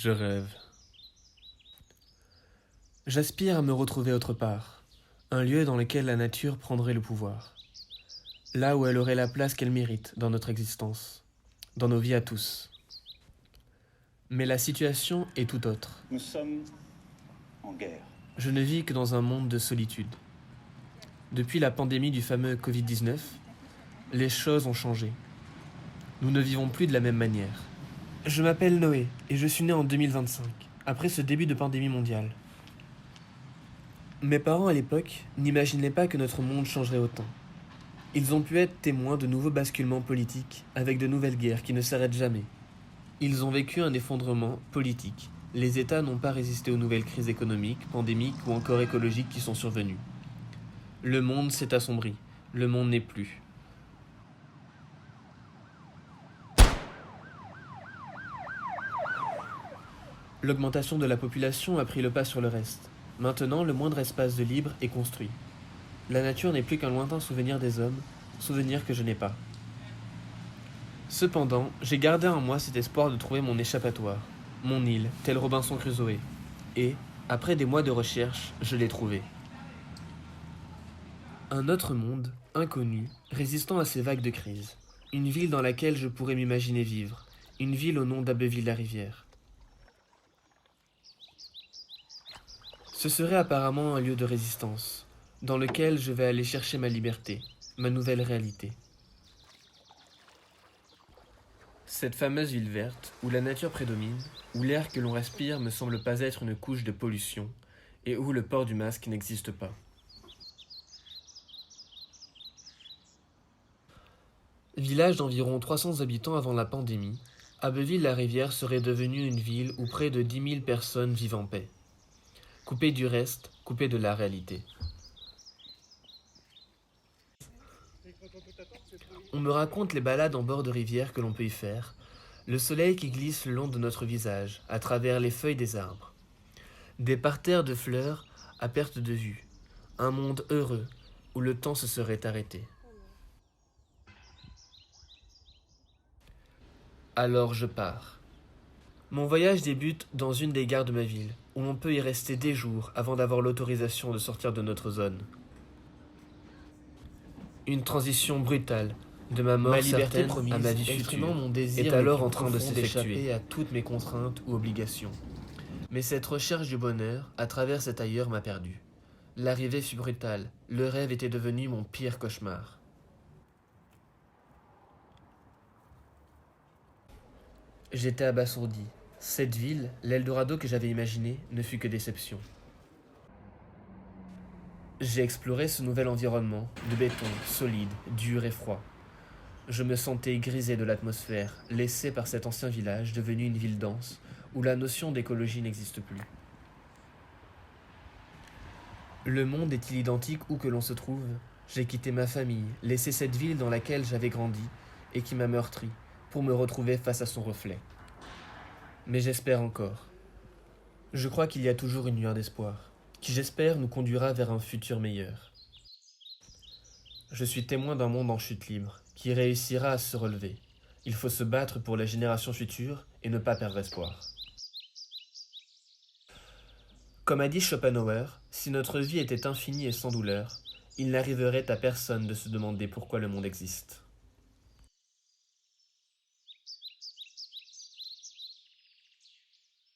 Je rêve. J'aspire à me retrouver autre part, un lieu dans lequel la nature prendrait le pouvoir, là où elle aurait la place qu'elle mérite dans notre existence, dans nos vies à tous. Mais la situation est tout autre. Nous sommes en guerre. Je ne vis que dans un monde de solitude. Depuis la pandémie du fameux Covid-19, les choses ont changé. Nous ne vivons plus de la même manière. Je m'appelle Noé et je suis né en 2025, après ce début de pandémie mondiale. Mes parents à l'époque n'imaginaient pas que notre monde changerait autant. Ils ont pu être témoins de nouveaux basculements politiques avec de nouvelles guerres qui ne s'arrêtent jamais. Ils ont vécu un effondrement politique. Les États n'ont pas résisté aux nouvelles crises économiques, pandémiques ou encore écologiques qui sont survenues. Le monde s'est assombri. Le monde n'est plus. L'augmentation de la population a pris le pas sur le reste. Maintenant, le moindre espace de libre est construit. La nature n'est plus qu'un lointain souvenir des hommes, souvenir que je n'ai pas. Cependant, j'ai gardé en moi cet espoir de trouver mon échappatoire, mon île, tel Robinson Crusoe. Et, après des mois de recherche, je l'ai trouvé. Un autre monde, inconnu, résistant à ces vagues de crise. Une ville dans laquelle je pourrais m'imaginer vivre. Une ville au nom d'Abbeville-la-Rivière. Ce serait apparemment un lieu de résistance, dans lequel je vais aller chercher ma liberté, ma nouvelle réalité. Cette fameuse ville verte, où la nature prédomine, où l'air que l'on respire ne semble pas être une couche de pollution, et où le port du masque n'existe pas. Village d'environ 300 habitants avant la pandémie, Abbeville-la-Rivière serait devenue une ville où près de 10 000 personnes vivent en paix. Coupées du reste, coupées de la réalité. On me raconte les balades en bord de rivière que l'on peut y faire, le soleil qui glisse le long de notre visage, à travers les feuilles des arbres. Des parterres de fleurs à perte de vue, un monde heureux où le temps se serait arrêté. Alors je pars. Mon voyage débute dans une des gares de ma ville, où l'on peut y rester des jours avant d'avoir l'autorisation de sortir de notre zone. Une transition brutale, de ma mort certaine promise, à ma vie future, mon désir est alors en train de s'effectuer à toutes mes contraintes ou obligations. Mais cette recherche du bonheur, à travers cet ailleurs, m'a perdu. L'arrivée fut brutale, le rêve était devenu mon pire cauchemar. J'étais abasourdi. Cette ville, l'Eldorado que j'avais imaginé, ne fut que déception. J'ai exploré ce nouvel environnement, de béton, solide, dur et froid. Je me sentais grisé de l'atmosphère, laissé par cet ancien village devenu une ville dense, où la notion d'écologie n'existe plus. Le monde est-il identique où que l'on se trouve? J'ai quitté ma famille, laissé cette ville dans laquelle j'avais grandi, et qui m'a meurtri, pour me retrouver face à son reflet. Mais j'espère encore. Je crois qu'il y a toujours une lueur d'espoir, qui j'espère nous conduira vers un futur meilleur. Je suis témoin d'un monde en chute libre, qui réussira à se relever. Il faut se battre pour les générations futures et ne pas perdre espoir. Comme a dit Schopenhauer, si notre vie était infinie et sans douleur, il n'arriverait à personne de se demander pourquoi le monde existe.